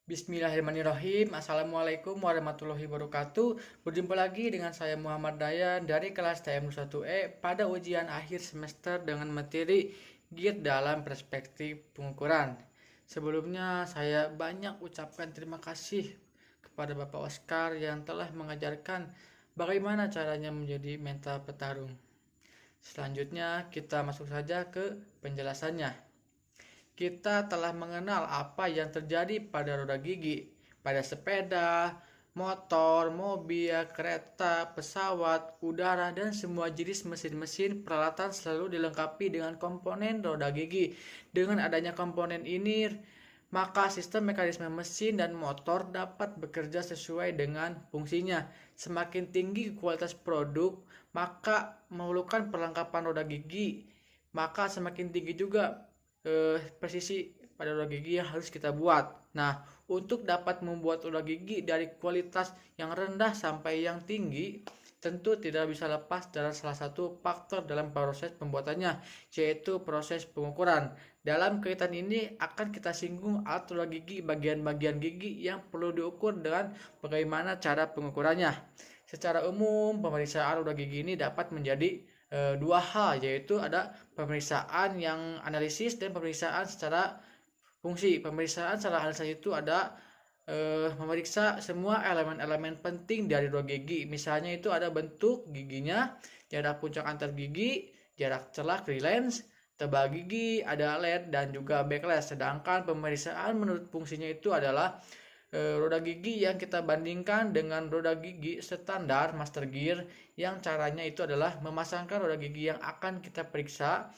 Bismillahirrahmanirrahim. Assalamualaikum warahmatullahi wabarakatuh. Berjumpa lagi dengan saya Muhammad Dayan dari kelas TM1E pada ujian akhir semester dengan materi Gear dalam perspektif pengukuran. Sebelumnya saya banyak ucapkan terima kasih kepada Bapak Oscar yang telah mengajarkan bagaimana caranya menjadi mental petarung. Selanjutnya kita masuk saja ke penjelasannya. Kita telah mengenal apa yang terjadi pada roda gigi, pada sepeda, motor, mobil, kereta, pesawat, udara, dan semua jenis mesin-mesin peralatan selalu dilengkapi dengan komponen roda gigi. Dengan adanya komponen ini, maka sistem mekanisme mesin dan motor dapat bekerja sesuai dengan fungsinya. Semakin tinggi kualitas produk, maka memerlukan perlengkapan roda gigi, maka semakin tinggi juga presisi pada roda gigi yang harus kita buat. Nah, untuk dapat membuat roda gigi dari kualitas yang rendah sampai yang tinggi, tentu tidak bisa lepas dari salah satu faktor dalam proses pembuatannya, yaitu proses pengukuran. Dalam kaitan ini akan kita singgung alat roda gigi, bagian-bagian gigi yang perlu diukur dengan bagaimana cara pengukurannya. Secara umum, pemeriksaan roda gigi ini dapat menjadi dua hal, yaitu ada pemeriksaan yang analisis dan pemeriksaan secara fungsi. Pemeriksaan secara analisis itu ada memeriksa semua elemen-elemen penting dari roda gigi. Misalnya itu ada bentuk giginya, jarak puncak antar gigi, jarak celah clearance, tebal gigi, ada lead dan juga backlash. Sedangkan pemeriksaan menurut fungsinya itu adalah roda gigi yang kita bandingkan dengan roda gigi standar master gear, yang caranya itu adalah memasangkan roda gigi yang akan kita periksa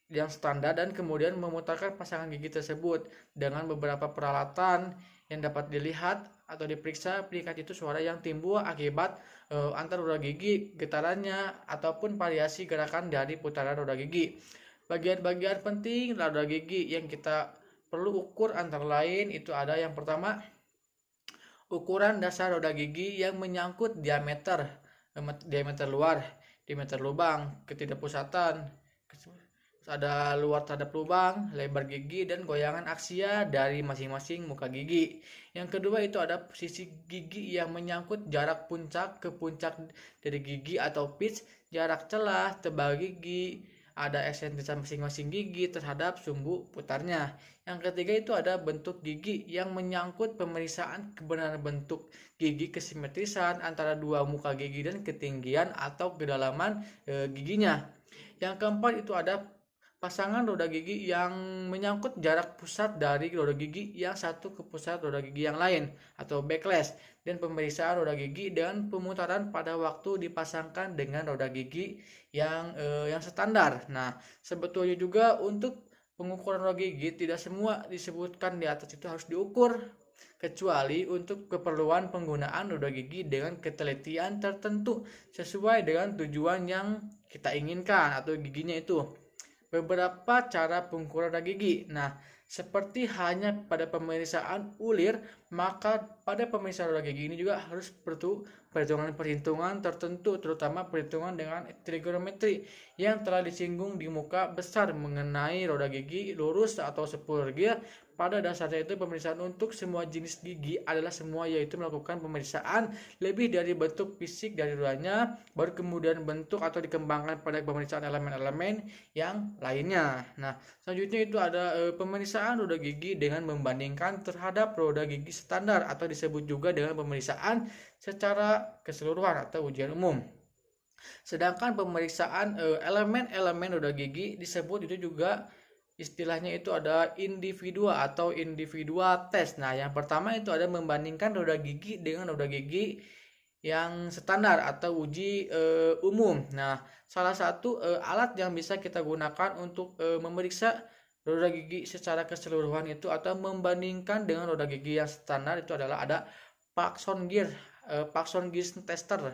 yang standar dan kemudian memutarkan pasangan gigi tersebut dengan beberapa peralatan yang dapat dilihat atau diperiksa peringkat itu suara yang timbul akibat antar roda gigi, getarannya ataupun variasi gerakan dari putaran roda gigi. Bagian-bagian penting roda gigi yang kita perlu ukur antara lain itu ada yang pertama, ukuran dasar roda gigi yang menyangkut diameter luar, diameter lubang, ketidakpusatan, ada luar terhadap lubang, lebar gigi, dan goyangan aksia dari masing-masing muka gigi. Yang kedua itu ada posisi gigi yang menyangkut jarak puncak ke puncak dari gigi atau pitch, jarak celah, tebal gigi, ada eksentrisitas masing-masing gigi terhadap sumbu putarnya. Yang ketiga itu ada bentuk gigi yang menyangkut pemeriksaan kebenaran bentuk gigi, kesimetrisan antara dua muka gigi dan ketinggian atau kedalaman giginya. Yang keempat itu ada pasangan roda gigi yang menyangkut jarak pusat dari roda gigi yang satu ke pusat roda gigi yang lain atau backlash, dan pemeriksaan roda gigi dan pemutaran pada waktu dipasangkan dengan roda gigi yang standar. Nah, sebetulnya juga untuk pengukuran roda gigi tidak semua disebutkan di atas itu harus diukur, kecuali untuk keperluan penggunaan roda gigi dengan ketelitian tertentu sesuai dengan tujuan yang kita inginkan atau giginya itu. Beberapa cara pengukuran roda gigi. Nah, seperti hanya pada pemeriksaan ulir, maka pada pemeriksaan roda gigi ini juga harus perhitungan-perhitungan tertentu, terutama perhitungan dengan trigonometri yang telah disinggung di muka besar mengenai roda gigi lurus atau sepuluh gear. Pada dasarnya itu pemeriksaan untuk semua jenis gigi adalah semua, yaitu melakukan pemeriksaan lebih dari bentuk fisik dari rodanya, baru kemudian bentuk atau dikembangkan pada pemeriksaan elemen-elemen yang lainnya. Nah, selanjutnya itu ada pemeriksaan roda gigi dengan membandingkan terhadap roda gigi standar atau disebut juga dengan pemeriksaan secara keseluruhan atau ujian umum. Sedangkan pemeriksaan elemen-elemen roda gigi disebut itu juga istilahnya itu ada individual atau individual test. Nah, yang pertama itu ada membandingkan roda gigi dengan roda gigi yang standar atau uji umum. Nah, salah satu alat yang bisa kita gunakan untuk memeriksa roda gigi secara keseluruhan itu atau membandingkan dengan roda gigi yang standar itu adalah ada Parkinson gear tester.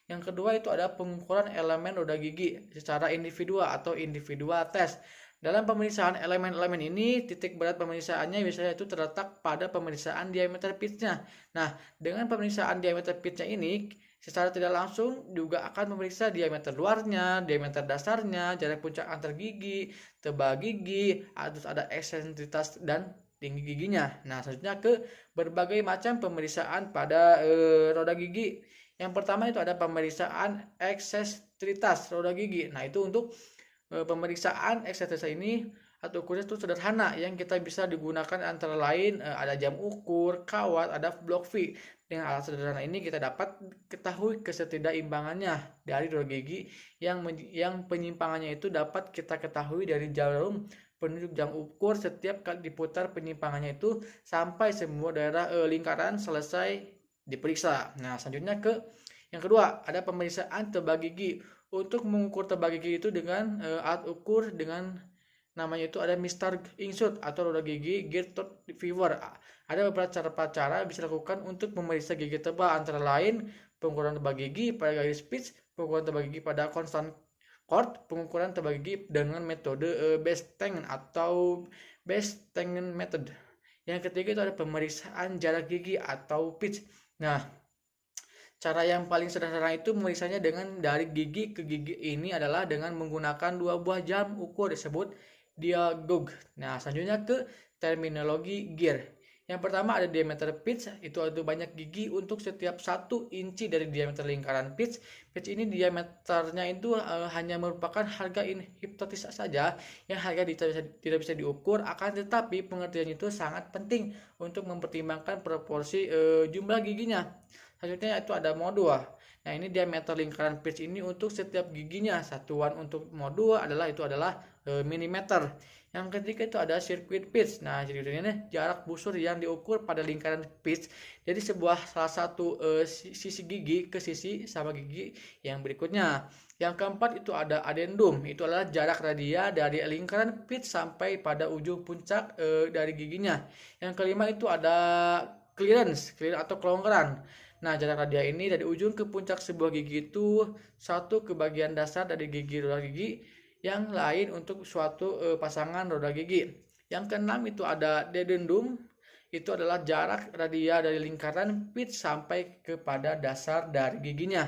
Yang kedua itu ada pengukuran elemen roda gigi secara individual atau individual test. Dalam pemeriksaan elemen-elemen ini, titik berat pemeriksaannya biasanya itu terletak pada pemeriksaan diameter pitch-nya. Nah, dengan pemeriksaan diameter pitch-nya ini, secara tidak langsung juga akan memeriksa diameter luarnya, diameter dasarnya, jarak puncak antar gigi, tebal gigi, terus ada eksentritas dan tinggi giginya. Nah, selanjutnya ke berbagai macam pemeriksaan pada roda gigi. Yang pertama itu ada pemeriksaan eksentritas roda gigi. Nah, itu untuk pemeriksaan eksentritas ini atau ukurnya itu sederhana yang kita bisa digunakan antara lain ada jam ukur, kawat, ada blok V. Dengan alat sederhana ini kita dapat ketahui ketidakseimbangannya dari roda gigi yang penyimpangannya itu dapat kita ketahui dari jarum penunjuk jam ukur setiap kali diputar penyimpangannya itu sampai semua daerah lingkaran selesai diperiksa. Nah, selanjutnya ke yang kedua, ada pemeriksaan tebal gigi. Untuk mengukur tebal gigi itu dengan alat ukur dengan namanya itu ada Mr. Insert atau roda gigi Gertrude Fever. Ada beberapa cara bisa dilakukan untuk memeriksa gigi tebal, antara lain pengukuran tebal gigi pada garis pitch, pengukuran tebal gigi pada constant chord, pengukuran tebal gigi dengan metode Bestangen atau Bestangen method. Yang ketiga itu ada pemeriksaan jarak gigi atau pitch. Nah, cara yang paling sederhana itu memeriksanya dengan dari gigi ke gigi ini adalah dengan menggunakan dua buah jam ukur disebut diagog. Nah, selanjutnya ke terminologi gear. Yang pertama ada diameter pitch, itu ada banyak gigi untuk setiap 1 inci dari diameter lingkaran pitch. Pitch ini diameternya itu hanya merupakan harga hipnotis saja, yang harga tidak bisa diukur, akan tetapi pengertiannya itu sangat penting untuk mempertimbangkan proporsi jumlah giginya. Selanjutnya itu ada modul. Nah, ini diameter lingkaran pitch ini untuk setiap giginya. Satuan untuk modul adalah milimeter. Yang ketiga itu ada circuit pitch. Nah, jadi ini jarak busur yang diukur pada lingkaran pitch. Jadi salah satu sisi gigi ke sisi sama gigi yang berikutnya. Yang keempat itu ada addendum. Itu adalah jarak radia dari lingkaran pitch sampai pada ujung puncak dari giginya. Yang kelima itu ada clearance atau kelonggaran. Nah, jarak radia ini dari ujung ke puncak sebuah gigi itu satu ke bagian dasar dari gigi roda gigi, yang lain untuk suatu pasangan roda gigi. Yang keenam itu ada dedendum, itu adalah jarak radia dari lingkaran pitch sampai kepada dasar dari giginya.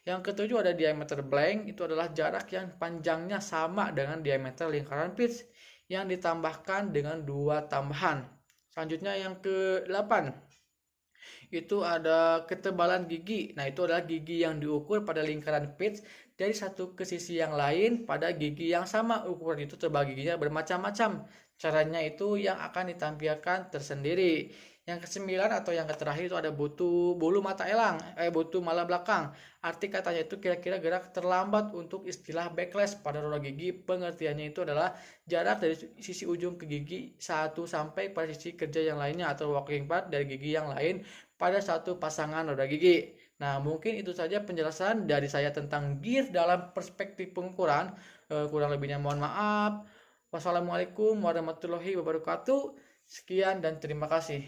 Yang ketujuh ada diameter blank, itu adalah jarak yang panjangnya sama dengan diameter lingkaran pitch yang ditambahkan dengan 2 tambahan. Selanjutnya yang ke-8 itu ada ketebalan gigi. Nah, itu adalah gigi yang diukur pada lingkaran pitch dari satu ke sisi yang lain pada gigi yang sama. Ukuran itu tebal giginya bermacam-macam. Caranya itu yang akan ditampilkan tersendiri. Yang kesembilan atau yang terakhir itu ada bulu mata elang, bulu mata belakang. Arti katanya itu kira-kira gerak terlambat untuk istilah backlash pada roda gigi. Pengertiannya itu adalah jarak dari sisi ujung ke gigi satu sampai pada sisi kerja yang lainnya atau walking path dari gigi yang lain pada satu pasangan roda gigi. Nah, mungkin itu saja penjelasan dari saya tentang gear dalam perspektif pengukuran. Kurang lebihnya mohon maaf. Wassalamualaikum warahmatullahi wabarakatuh. Sekian dan terima kasih.